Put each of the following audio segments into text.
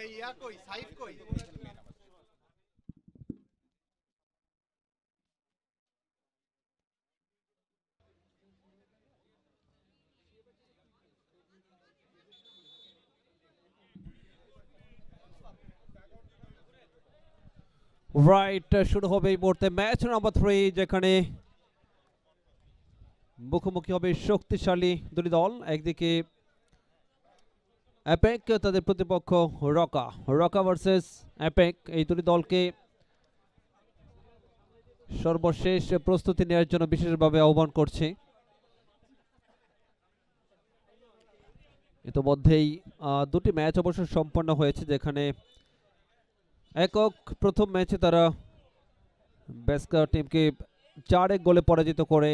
এই ইয়া কই সাইফ কই রাইট, শুরু হবে এই মুহূর্তে ম্যাচ নাম্বার 3, যেখানে মুখোমুখি হবে শক্তিশালী দুটি দল। একদিকে অ্যাপেক, তাদের প্রতিপক্ষ রকা। রকা ভার্সেস অ্যাপেক, এই দুটি দলকে সর্বশেষ প্রস্তুতি নেওয়ার জন্য বিশেষভাবে আহ্বান করছি। ইতোমধ্যেই দুটি ম্যাচ অবশ্য সম্পন্ন হয়েছে, যেখানে একক প্রথম ম্যাচে তারা বেস্কা টিমকে 4-1 গোলে পরাজিত করে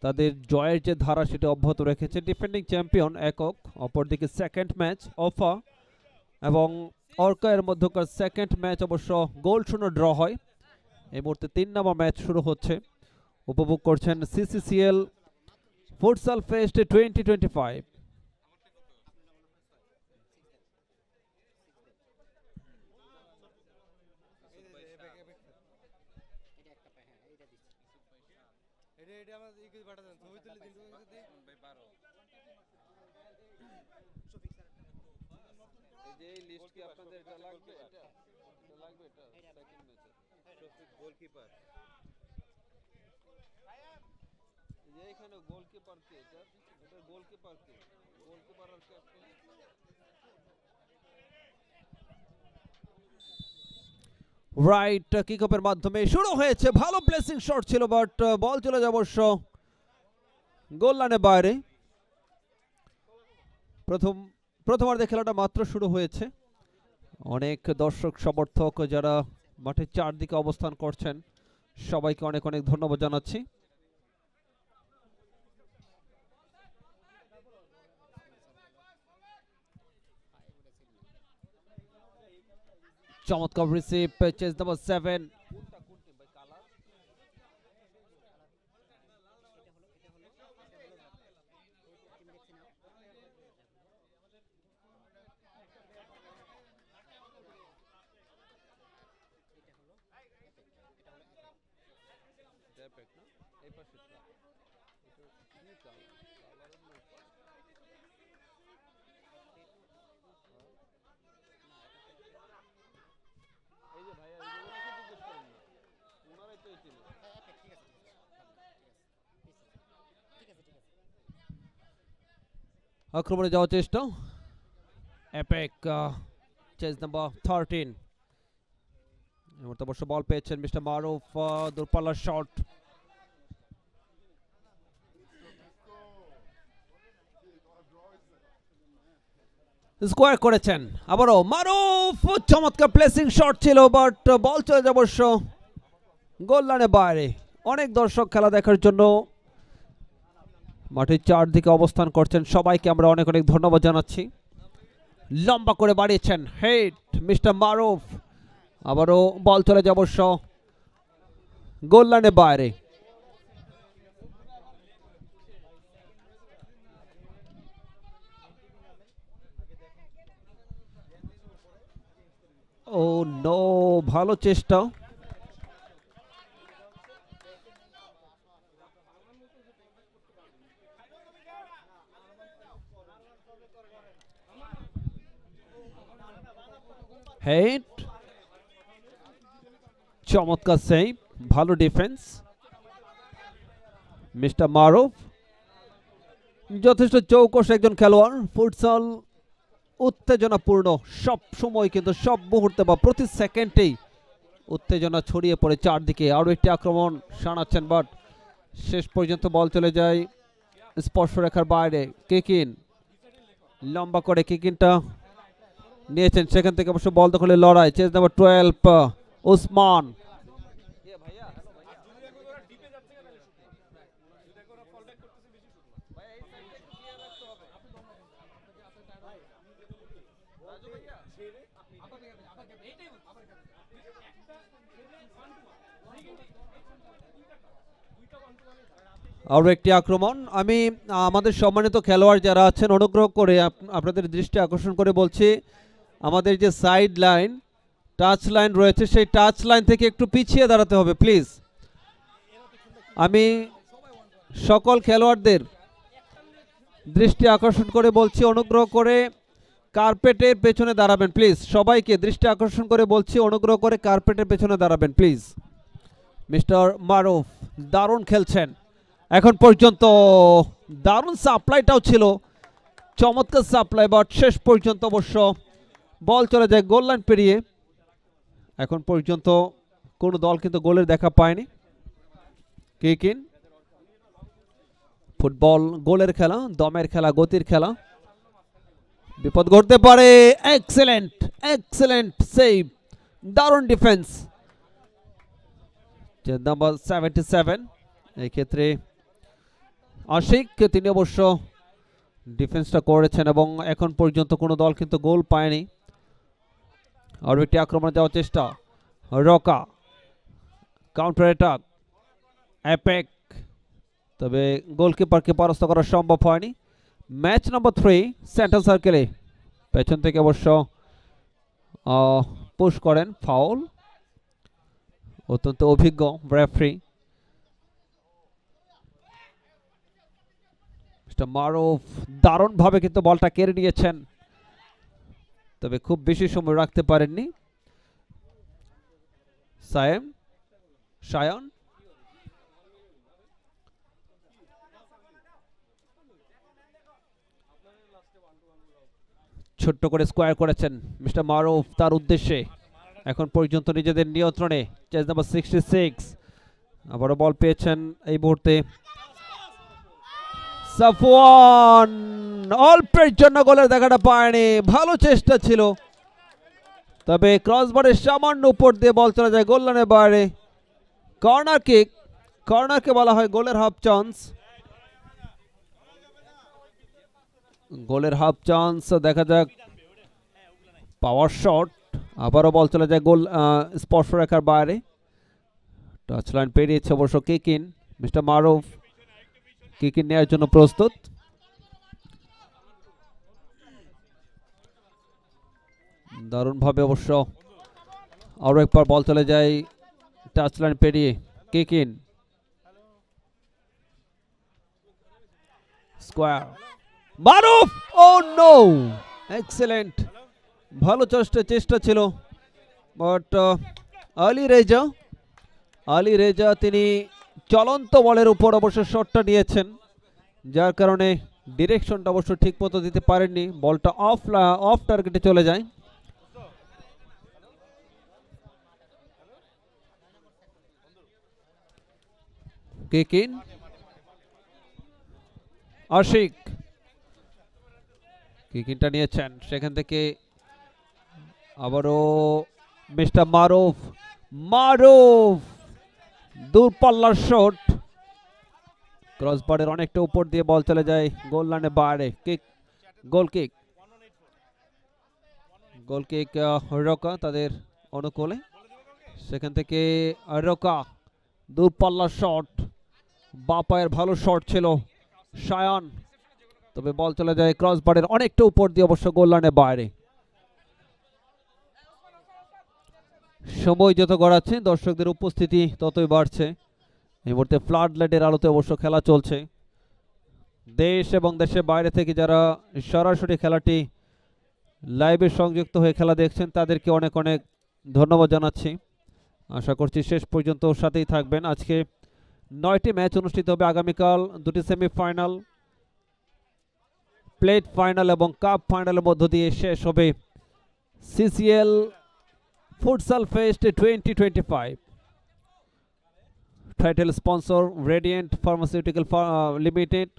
তাদের জয়ের যে ধারা সেটা অব্যাহত রেখেছে। ডিফেন্ডিং চ্যাম্পিয়ন একক। অপরদিকে সেকেন্ড ম্যাচ অফা এবং অর্কা এর মধ্যকার সেকেন্ড ম্যাচ অবশ্য গোল শূন্য ড্র হয়। এই মুহূর্তে 3 নম্বর ম্যাচ শুরু হচ্ছে। উপভোগ করছেন সিসিসিএল ফুটসাল ফেস্ট 2025। এটা আমার এই কিছু পাঠাতেন ছবি তুলে দিন তুমি যদি ভাই 12 এই যে এই লিস্ট কি আপনাদের এটা লাগবে এটা লাগবে এটা সেকেন্ড ম্যাচে শফিক গোলকিপার এই যে এখানে গোলকিপার কে এটা গোলকিপার কে গোলকিপার আর ক্যাপ্টেন রাইট, কিক অফের মাধ্যমে শুরু হয়েছে। ভালো প্লেসিং শট ছিল, বাট বল চলে যায় অবশ্য গোল লাইনের বাইরে। প্রথমার্ধে খেলাটা মাত্র শুরু হয়েছে। অনেক দর্শক সমর্থক যারা মাঠের চারদিকে অবস্থান করছেন, সবাইকে অনেক অনেক ধন্যবাদ জানাচ্ছি। চমৎকার রিসিভ, চেস নাম্বার 7। এই পাশে এটা কি কালার এই যে ভাইয়া এইগুলোকে জিজ্ঞেস করেন না ওনারাই তো চিনে আক্রমণে যাওয়ার চেষ্টা অ্যাপেক, চেস নাম্বার 13। এই মুহূর্তে অবশ্য বল পেয়েছেন মিস্টার মারুফ, দূরপাল্লার শট স্কোয়ার করেছেন। আবারও মারুফ, চমৎকার প্লেসিং শট ছিল, বাট বল চলে যায় অবশ্য গোল লাইনের বাইরে। অনেক দর্শক খেলা দেখার জন্য মাঠের চারদিকে অবস্থান করছেন, সবাইকে আমরা অনেক অনেক ধন্যবাদ জানাচ্ছি। লম্বা করে বাড়িয়েছেন হেড মিস্টার মারুফ, আবারও বল চলে যায় অবশ্য গোল লাইনের বাইরে। ও নো, ভালো চেষ্টা। হেড, চমৎকার সেভ, ভালো ডিফেন্স মিস্টার মারুফ। যথেষ্ট চৌকস একজন খেলোয়াড়। ফুটসল উত্তেজনাপূর্ণ, সব সময় কিন্তু সব মুহূর্তে বা প্রতি সেকেন্ডেই উত্তেজনা ছড়িয়ে পড়ে চারদিকে। আরও একটি আক্রমণ শানাচ্ছেন, বাট শেষ পর্যন্ত বল চলে যায় স্পর্শরেখার বাইরে। কিকিন লম্বা করে কিকিনটা নিয়েছেন, সেখান থেকে অবশ্য বল দখলে লড়াই। Chest number 12 Usman. আরও একটি আক্রমণ। আমি আমাদের সম্মানিত খেলোয়াড় যারা আছেন অনুগ্রহ করে আপনাদের দৃষ্টি আকর্ষণ করে বলছি, আমাদের যে সাইড লাইন টাচ লাইন রয়েছে সেই টাচ লাইন থেকে একটু পিছিয়ে দাঁড়াতে হবে প্লিজ। আমি সকল খেলোয়াড়দের দৃষ্টি আকর্ষণ করে বলছি অনুগ্রহ করে কার্পেটের পেছনে দাঁড়াবেন প্লিজ। সবাইকে দৃষ্টি আকর্ষণ করে বলছি অনুগ্রহ করে কার্পেটের পেছনে দাঁড়াবেন প্লিজ। মিস্টার মারুফ দারুণ খেলছেন এখন পর্যন্ত, দারুণ সাপ্লাইটাও ছিল, চমৎকার সাপ্লাই, বাট শেষ পর্যন্ত অবশ্য বল চলে যায় গোল লাইন পেরিয়ে। এখন পর্যন্ত কোনো দল কিন্তু গোলের দেখা পায়নি। কিকিন, ফুটবল গোলের খেলা, দমের খেলা, গতির খেলা, বিপদ ঘটতে পারে। এক্সেলেন্ট এক্সেলেন্ট সেভ, দারুণ ডিফেন্স নাম্বার 77 এই ক্ষেত্রে আশিক, তিনি অবশ্য ডিফেন্সটা করেছেন এবং এখন পর্যন্ত কোনো দল কিন্তু গোল পায়নি। আরও একটি আক্রমণে যাওয়ার চেষ্টা, রকা কাউন্টার অ্যাটাক, অ্যাপেক, তবে গোলকিপারকে পরাস্ত করা সম্ভব হয়নি। ম্যাচ নাম্বার 3 সেন্টার সার্কেলে পেছন থেকে অবশ্য পুশ করেন, ফাউল, অত্যন্ত অভিজ্ঞ রেফারি মিস্টার মারুফ দারুণভাবে কিন্তু বলটা কেড়ে নিয়েছেন, তবে খুব বেশি সময় রাখতে পারেননি। সায়ন ছোট্ট করে স্কোয়ার করেছেন মিস্টার মারুফ তার উদ্দেশ্যে, এখন পর্যন্ত নিজেদের নিয়ন্ত্রণে চেজ নাম্বার 66, আবারও বল পেয়েছেন এই মুহূর্তে সাফওয়ান, অল্পের জন্য গোলের দেখাটা পায়নি, ভালো চেষ্টা ছিল, তবে ক্রসবারের সামান্য উপর দিয়ে বল চলে যায় গোল লাইনের বাইরে। কর্নার কিক, কর্নারকে বলা হয় গোলের হাফ চান্স, গোলের হাফ চান্স, দেখা যাক পাওয়ার শট, আবারও বল চলে যায় গোল স্পর্শ রেখার বাইরে, টাচ লাইন পেরিয়েছে অবশ্য কিকিন, মিস্টার মারুফ কিকিন নেওয়ার জন্য প্রস্তুত। দারুণভাবে অবশ্য আরও একবার বল চলে যায় টাচ লাইন পেরিয়ে, কিকিন, স্কোয়ার, মারুফ, ও নো, এক্সেলেন্ট, ভালো চেষ্টা ছিল, বাট আলী রেজা তিনি চলন্ত বলের উপর অবশ্য শটটা নিয়েছেন, যার কারণে ডিরেকশনটা অবশ্য ঠিক মতো দিতে পারেননি, বলটা অফ টার্গেটে চলে যায়। কিকিন, আশিক, কিকিনটা নিয়েছেন, সেখান থেকে আবারও মিস্টার মারুফ দূরপাল্লার শট, ক্রসবারের অনেকটা উপর দিয়ে বল চলে যায় গোল লাইনের বাইরে, গোল কিক রকা তাদের অনুকূলে, সেখান থেকে রকা দূরপাল্লার শট, বাঁ পায়ের ভালো শট ছিল সায়ান, তবে বল চলে যায় ক্রসবারের অনেকটা উপর দিয়ে অবশ্য গোল লাইনের বাইরে। সময় যত গড়াচ্ছে দর্শকদের উপস্থিতি ততই বাড়ছে, এই মুহূর্তে ফ্লাড লাইটের আলোতে অবশ্য খেলা চলছে, দেশ এবং দেশের বাইরে থেকে যারা সরাসরি খেলাটি লাইভে সংযুক্ত হয়ে খেলা দেখছেন তাদেরকে অনেক অনেক ধন্যবাদ জানাচ্ছি। আশা করছি শেষ পর্যন্ত সাথেই থাকবেন। আজকে 9টি ম্যাচ অনুষ্ঠিত হবে, আগামীকাল 2টি সেমিফাইনাল, প্লেট ফাইনাল এবং কাপ ফাইনালের মধ্য দিয়ে শেষ হবে CCL futsal fest 2025। Title sponsor Radiant Pharmaceutical Limited,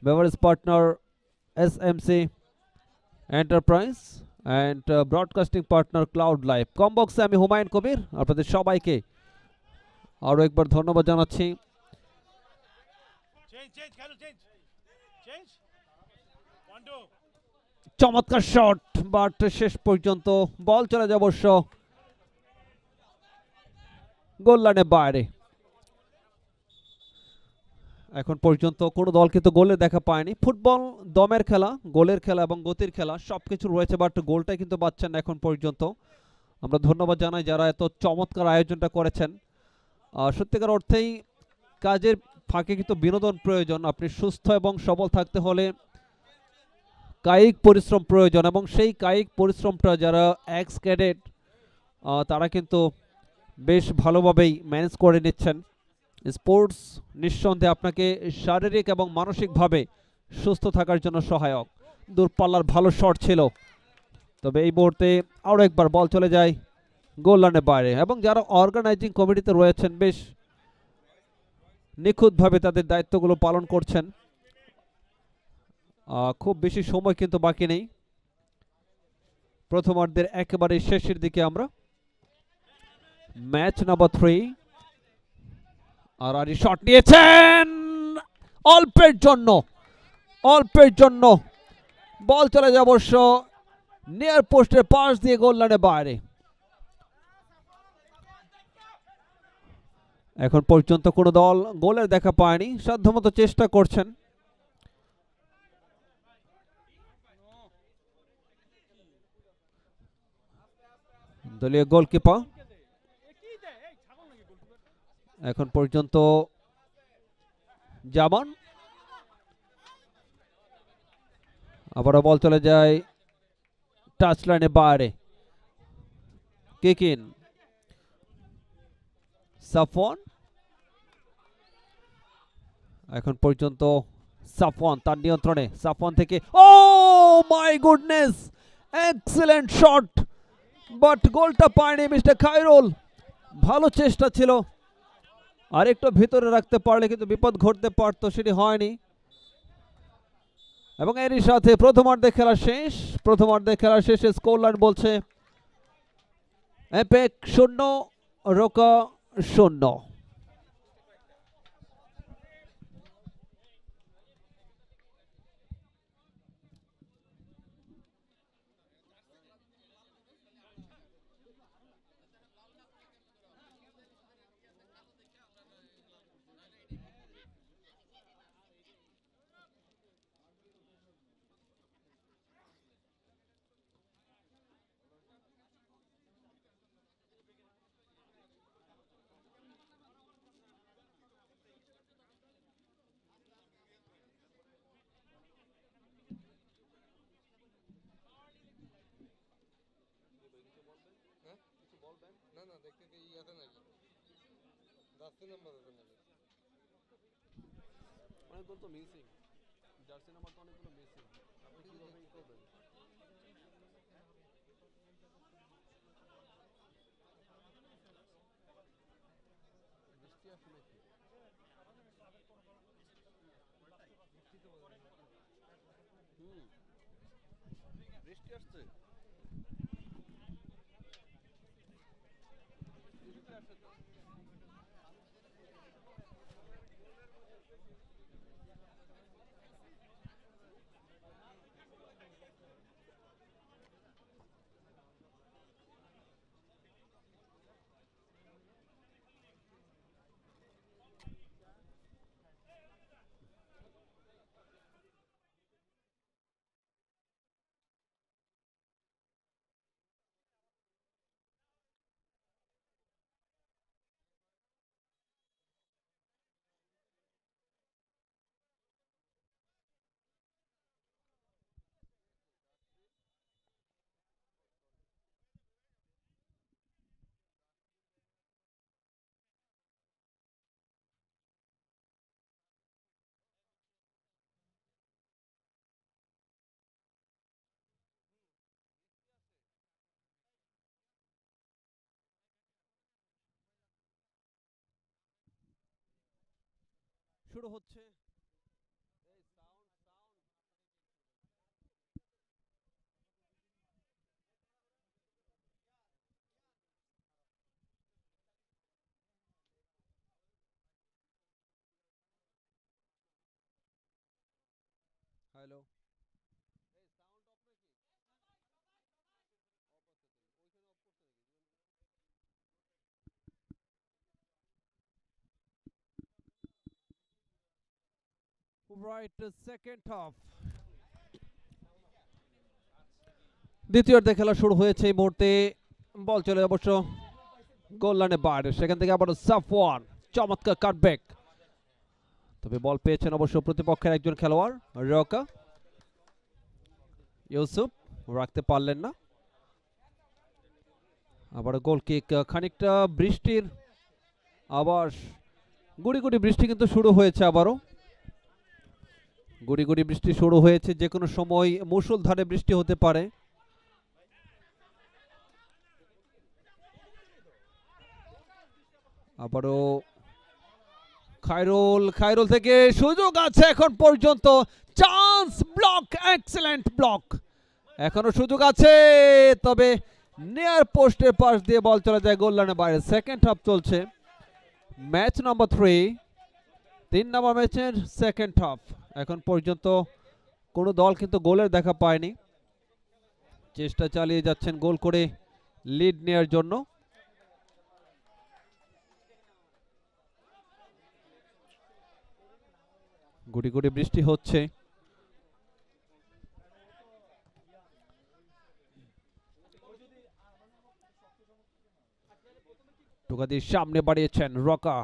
beverage partner SMC Enterprise and broadcasting partner Cloud Life. কম বক্সে আমি হুমায়ুন কবির আপনাদের সবাইকে আরও একবার ধন্যবাদ জানাচ্ছি। চমৎকার শট, বাট শেষ পর্যন্ত বল চলে যায় অবশ্য গোল লাইনের বাইরে। এখন পর্যন্ত কোনো দল কিন্তু গোলে দেখা পায়নি। ফুটবল দমের খেলা, গোলের খেলা এবং গতির খেলা সবকিছু রয়েছে, বাট গোলটাই কিন্তু পাচ্ছেন না এখন পর্যন্ত। আমরা ধন্যবাদ জানাই যারা এত চমৎকার আয়োজনটা করেছেন। সত্যিকার অর্থেই কাজের ফাঁকে কিন্তু বিনোদন প্রয়োজন। আপনি সুস্থ এবং সবল থাকতে হলে কায়িক পরিশ্রম প্রয়োজন, এবং সেই কায়িক পরিশ্রমটা যারা এক্স ক্যাডেট তারা কিন্তু বেশ ভালোভাবেই ম্যানেজ করে নিচ্ছেন। স্পোর্টস নিঃসন্দেহে আপনাকে শারীরিক এবং মানসিকভাবে সুস্থ থাকার জন্য সহায়ক। দূরপাল্লার ভালো শট ছিল, তবে এই মুহূর্তে আরও একবার বল চলে যায় গোল লাইনের বাইরে, এবং যারা অর্গানাইজিং কমিটিতে রয়েছেন বেশ নিখুঁতভাবে তাদের দায়িত্বগুলো পালন করছেন। খুব বেশি সময় কিন্তু বাকি নেই, প্রথমার্ধের একেবারে শেষের দিকে আমরা। ম্যাচ নাম্বার 3, আর আরি শট নিয়েছেন অল্পের জন্য, অল্পের জন্য বল চলে যায় অবশ্য নিয়ার পোস্টের পাশ দিয়ে গোল লাইনের বাইরে। এখন পর্যন্ত কোনো দল গোলের দেখা পায়নি, সাধ্যমতো চেষ্টা করছেন। দলীয় গোলকিপার এখন পর্যন্ত জামান, আবারও বল চলে যায় টাচ লাইনের বাইরে। কিক ইন, সাফওয়ান, এখন পর্যন্ত সাফওয়ান তার নিয়ন্ত্রণে, সাফওয়ান থেকে oh my goodness, excellent shot, but গোলটা পায়নি মিস্টার খায়রুল। ভালো চেষ্টা ছিল, আরেকটু ভিতরে রাখতে পারলে কিন্তু বিপদ ঘটতে পারত, সেটি হয়নি। এবং এরই সাথে প্রথমার্ধে খেলা শেষ। প্রথমার্ধে খেলা শেষে স্কোর লাইন বলছে এপেক 0, রোকা 0। অনেকগুলো তো মিসিং, জার্সি নাম্বার তো অনেকগুলো মিসিং, আপনি কিভাবে ই করবেন? বৃষ্টি আসে নাকি? বৃষ্টি আসছে, বৃষ্টি আসে তো। শুরু হচ্ছে হ্যালো। রাইট, সেকেন্ড হাফ দ্বিতীয়ার্ধে খেলা শুরু হয়েছে। এই মুহূর্তে বল চলে অবশ্য গোল লাইনের বাইরে, সেখান থেকে আবার সাফওয়ান চমৎকার কাটব্যাক, তবে বল পেয়েছেন অবশ্য প্রতিপক্ষের একজন খেলোয়াড় রকা। ইউসুফ রাখতে পারলেন না, আবার গোল কিক। খানিকটা বৃষ্টির আবার গুড়ি গুড়ি বৃষ্টি কিন্তু শুরু হয়েছে, আবারও গুড়ি গুড়ি বৃষ্টি শুরু হয়েছে, যে কোনো সময় মুষলধারে বৃষ্টি হতে পারে। আবারও খায়রুল থেকে সুযোগ আছে এখন পর্যন্ত, চান্স, ব্লক, এক্সেলেন্ট ব্লক, এখনো সুযোগ আছে, তবে নিয়ার পোস্টের পাশ দিয়ে বল চলে যায় গোল লাইনের বাইরে। সেকেন্ড হাফ চলছে, ম্যাচ নাম্বার 3 নম্বর ম্যাচের সেকেন্ড হাফ। এখন পর্যন্ত কোনো দল কিন্তু গোলের দেখা পায়নি, চেষ্টা চালিয়ে যাচ্ছেন গোল করে লিড নেওয়ার জন্য। গুড়ি গুড়ি বৃষ্টি হচ্ছে, টোকা দিয়ে সামনে বাড়িয়েছেন রকা।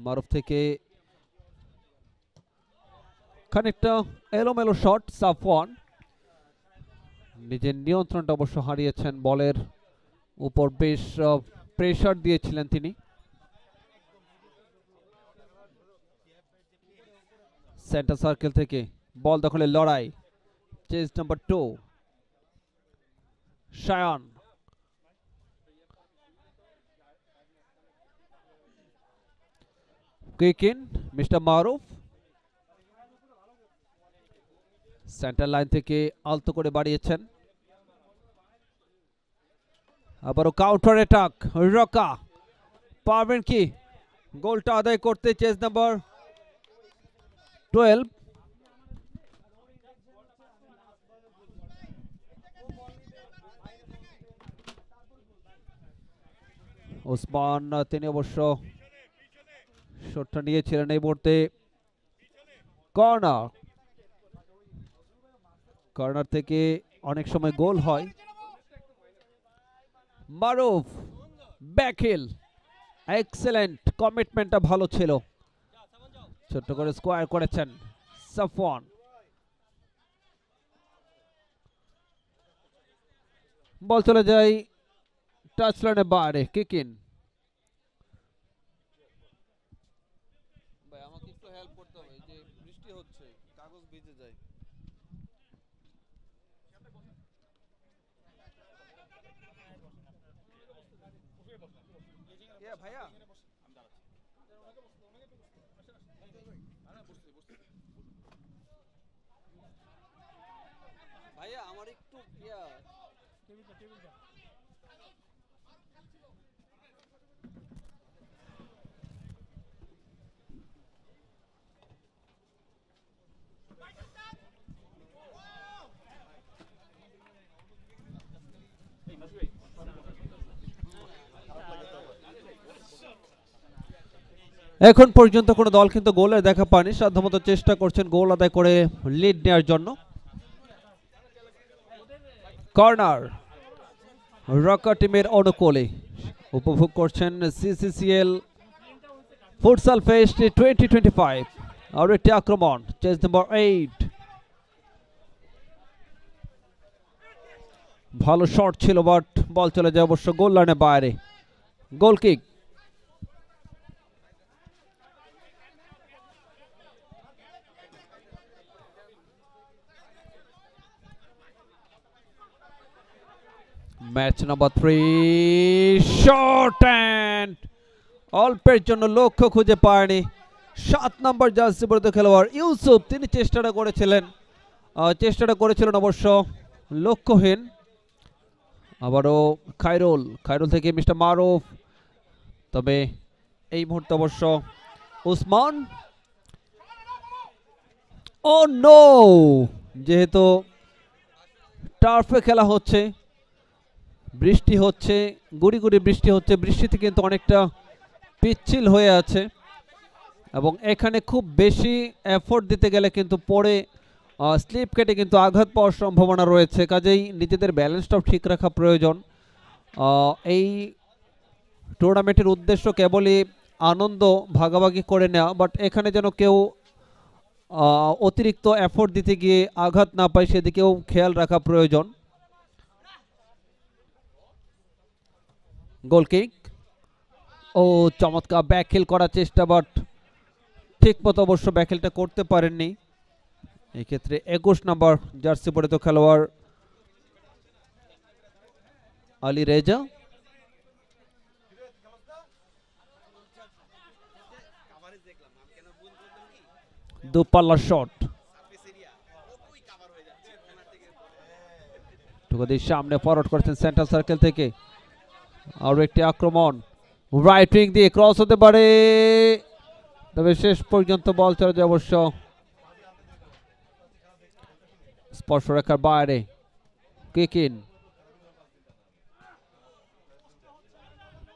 মারুফ থেকে খানিকটা এলোমেলো শট, সাফওয়ান নিজের নিয়ন্ত্রণটা অবশ্য হারিয়েছেন, বলের উপর বেশ প্রেসার দিয়েছিলেন তিনি। সেন্টার সার্কেল থেকে বল দখলের লড়াই, chest number 2 Shayan, kick in mister Maruf, centre line থেকে আলতো করে বাড়িয়েছেন, আবারও কাউন্টার অ্যাটাক, রকা পারবেন কি গোলটা আদায় করতে? চেজ নাম্বার 12 ওসমান, তিনি অবশ্য শটটা নিয়েছিলেন। এই মুহূর্তে কর্নার থেকে অনেক সময় গোল হয়। মারুফ ব্যাকহিল, এক্সেলেন্ট, কমিটমেন্টটা ভালো ছিল, ছোট্ট করে স্কোয়ার করেছেন সাফওয়ান। বল চলে যায় টাচ লাইনের বাইরে, কিক ইন। ভাই আমাকে একটু হেল্প করতে হবে, যে বৃষ্টি হচ্ছে, কাগজ ভিজে যায়। ভাইয়া ভাইয়া আমার একটু এখন পর্যন্ত কোনো দল কিন্তু গোলের দেখা পায়নি, সাধ্যমতো চেষ্টা করছেন গোল আদায় করে লিড নেওয়ার জন্য। কর্নার রকা টিমের অনুকূলে, উপভোগ করছেন সিসিসিএল ফুটসাল ফেস্ট 2025। আর একটি আক্রমণ, চেজ নাম্বার 8, ভালো শট ছিল, বাট বল চলে যায় অবশ্য গোল লাইনের বাইরে। গোল kick, match number 3, short and অল্পের জন্য লক্ষ্য খুঁজে পায়নি 7 নম্বর জার্সি পরিহিত খেলোয়াড় ইউসুফ। তিনি চেষ্টাটা করেছিলেন অবশ্য লক্ষ্যহীন। আবারও খায়রুল থেকে মিস্টার মারুফ, তবে এই মুহূর্তে অবশ্য উসমান। ও নো, যেহেতু টার্ফে খেলা হচ্ছে, বৃষ্টি হচ্ছে, গুড়ি গুড়ি বৃষ্টি হচ্ছে, বৃষ্টিতে কিন্তু অনেকটা পিচ্ছিল হয়ে আছে। এবং এখানে খুব বেশি এফোর্ট দিতে গেলে কিন্তু পরে স্লিপ কেটে কিন্তু আঘাত পাওয়ার সম্ভাবনা রয়েছে, কাজেই নিজেদের ব্যালেন্সটাও ঠিক রাখা প্রয়োজন। এই টুর্নামেন্টের উদ্দেশ্য কেবলই আনন্দ ভাগাভাগি করে নেওয়া, বাট এখানে যেন কেউ অতিরিক্ত এফোর্ট দিতে গিয়ে আঘাত না পায় সেদিকেও খেয়াল রাখা প্রয়োজন। গোল কিক, ও চমৎকার ব্যাকহিল করার চেষ্টা, বাট ঠিক মতো অবশ্য ব্যাকহিলটা করতে পারেননি। এই ক্ষেত্রে 21 নম্বর জার্সি পরিহিত খেলোয়াড় আলী রেজা। দুপাল্লা শট, সামনে ফরওয়ার্ড করেছেন সেন্টার সার্কেল থেকে। আর একটি আক্রমণ রাইট উইং দিয়ে ক্রস হতে পারে, তবে শেষ পর্যন্ত বল চলে যায় অবশ্য স্পর্শ রেখার বাইরে। Kick in.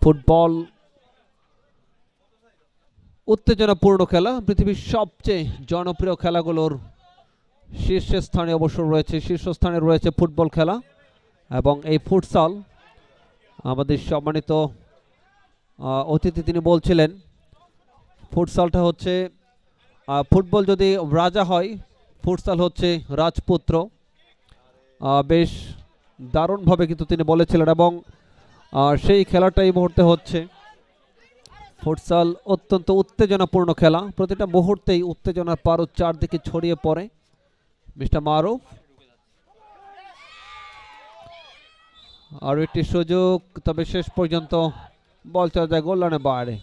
ফুটবল উত্তেজনাপূর্ণ খেলা, পৃথিবীর সবচেয়ে জনপ্রিয় খেলাগুলোর শীর্ষস্থানে রয়েছে ফুটবল খেলা, এবং এই ফুটসাল আমাদের সম্মানিত অতিথি তিনি বলছিলেন ফুটসালটা হচ্ছে ফুটবল যদি রাজা হয়, ফুটসাল হচ্ছে রাজপুত্র। বেশ দারুণভাবে কিন্তু তিনি বলেছিলেন, এবং সেই খেলাটা এই মুহূর্তে হচ্ছে। ফুটসাল অত্যন্ত উত্তেজনাপূর্ণ খেলা, প্রতিটা মুহূর্তেই উত্তেজনার পারদ চারদিকে ছড়িয়ে পড়ে। মিস্টার মারুফ, আর একটি সুযোগ, তবে শেষ পর্যন্ত বল চলে যায় গোল লাইনের বাইরে।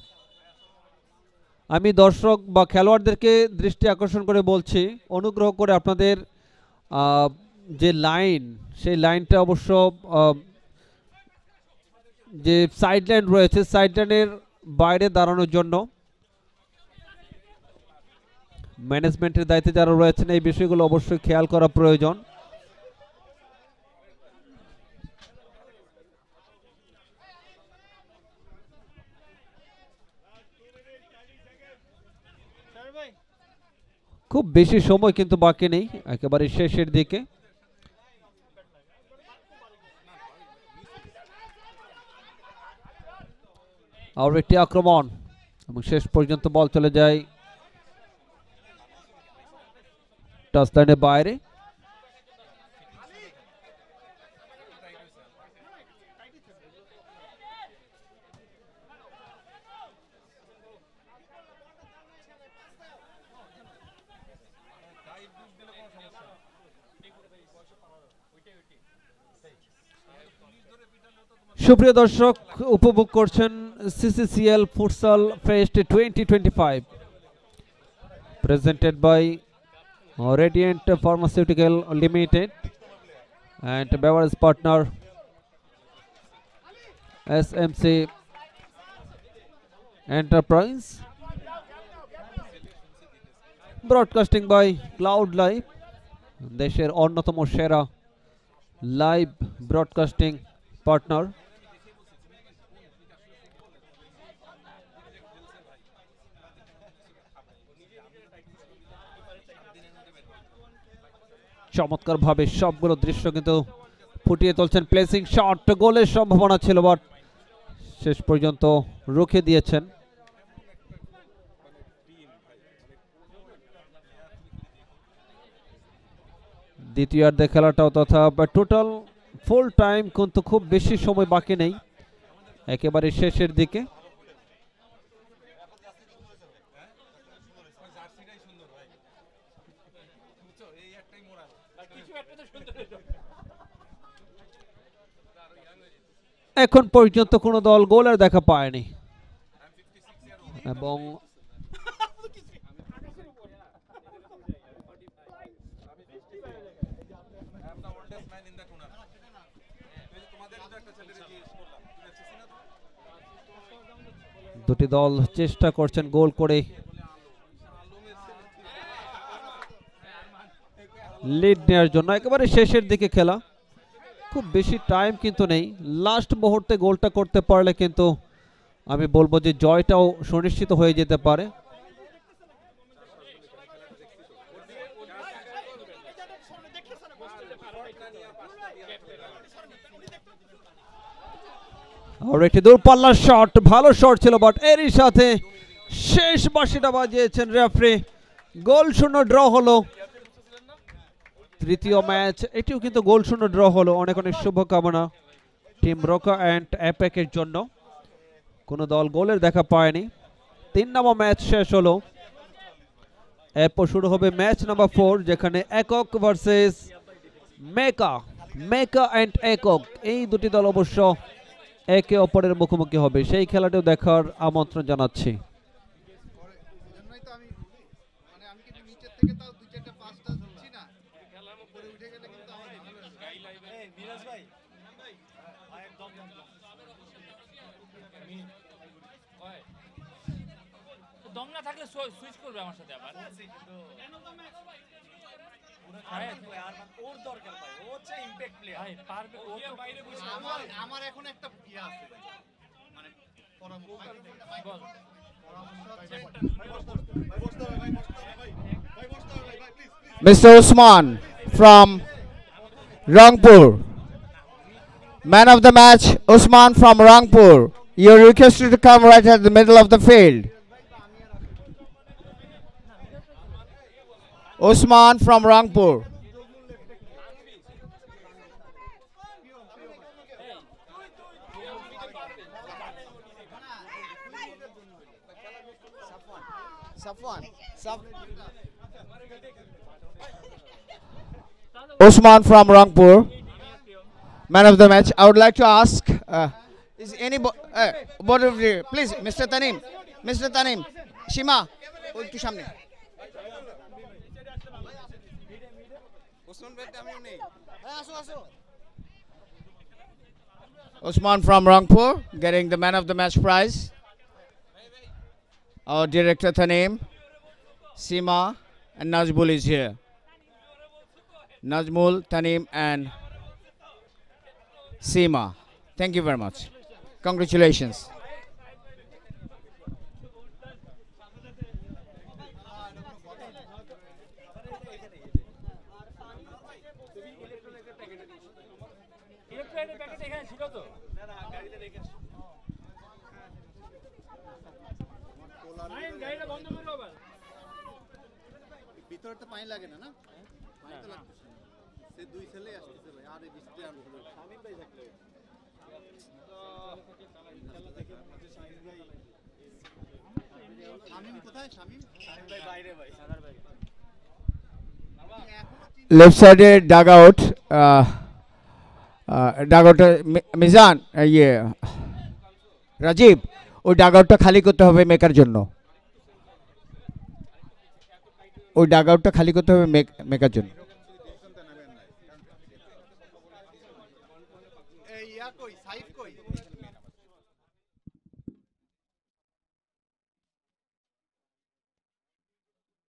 আমি দর্শক বা খেলোয়াড়দেরকে দৃষ্টি আকর্ষণ করে বলছি, অনুগ্রহ করে আপনাদের যে লাইন, সেই লাইনটা অবশ্য যে সাইড লাইন রয়েছে, সাইড লাইনের বাইরে দাঁড়ানোর জন্য ম্যানেজমেন্টের দায়িত্বে যারা রয়েছেন এই বিষয়গুলো অবশ্যই খেয়াল করা প্রয়োজন। খুব বেশি সময় কিন্তু বাকি নেই, একেবারে শেষের দিকে। আর একটি আক্রমণ, এবং শেষ পর্যন্ত বল চলে যায় টাচ লাইনের বাইরে। সুপ্রিয় দর্শক, উপভোগ করছেন CCCL futsal fest 2025 presented by Radiant Pharmaceutical Limited and beverage partner SMC Enterprise, broadcasting by Cloud Live, দেশের অন্যতম সেরা লাইভ ব্রডকাস্টিং পার্টনার। চমৎকার ভাবে সবগুলো দৃশ্য কিন্তু ফুটিয়ে তুলছেন। প্লেসিং শট, গোলের সম্ভাবনা ছিল, বাট শেষ পর্যন্ত রুখে দিয়েছেন। দ্বিতীয়ার্ধে খেলাটাও তথা টোটাল ফুল টাইম কিন্তু খুব বেশি সময় বাকি নেই, একেবারে শেষের দিকে। এখন পর্যন্ত কোনো দল গোলের দেখা পায়নি, এবং দুটি দল চেষ্টা করছেন গোল করে লিড নেওয়ার জন্য। একেবারে শেষের দিকে খেলা, খুব বেশি টাইম কিন্তু নেই। লাস্ট মুহূর্তে গোলটা করতে পারলে কিন্তু আমি বলবো যে জয়টাও সুনিশ্চিত হয়ে যেতে পারে। আর একটি দূরপাল্লার শট, ভালো শট ছিল, বাট এরই সাথে শেষ বাঁশিটা বাজিয়েছেন রেফারি। গোল শূন্য ড্র হলো তৃতীয় ম্যাচ, এটিও কিন্তু গোল শূন্য ড্র হলো। অনেক অনেক শুভকামনা টিম রোকা অ্যান্ড অ্যাপেকের জন্য। কোনো দল গোলের দেখা পায়নি। 3 নম্বর ম্যাচ শেষ হলো। এরপর শুরু হবে ম্যাচ নাম্বার 4, যেখানে একক ভার্সেস মেকা। মেকা অ্যান্ড একক, এই দুটি দল অবশ্য একে অপরের মুখোমুখি হবে। সেই খেলাটিও দেখার আমন্ত্রণ জানাচ্ছি। দম না থাকলে সুইচ করবে আমার সাথে আবার। ওর দরকার ভাই, ও হচ্ছে ইমপ্যাক্ট প্লেয়ার ভাই, পারবে। ও তো বাইরে বসে, আমার এখন একটা ইয়া আছে মানে Mr. Usman from Rangpur. Man of the match, Usman from Rangpur. You're requested to come right at the middle of the field. Usman from Rangpur. Usman from Rangpur, man of the match. I would like to ask, is anybody, please, Mr. Tanim, Shima, to Shamne. Usman from Rangpur getting the man of the match prize. Our director Tanim, Sima and Najmul is here. Najmul, Tanim and Sima. Thank you very much. Congratulations. Electronic packet এখানে ছিল তো? না না, গাড়িতে রেখেছি। গাড়িটা বন্ধ করো আবার। ভিতরে তো পানি লাগে না, না পানি তো লাগছে। সে দুই ছেলে আসছে ভাই, আর এই বৃষ্টি আর হলো শামিম ভাই থাকলে খেলা দেখে মনে হচ্ছে শামিম ভাই। শামিম কোথায়? শামিম ভাই বাইরে ভাই, সাদার বাইরে। Left side dugout, ডাগআউটটা মিজান, ইয়ে রাজীব, ওই ডাগআউটটা খালি করতে হবে মেকার জন্য। ওই ডাগআউটটা খালি করতে হবে মেকার জন্য। এই ইয়া কই সাইফ কই?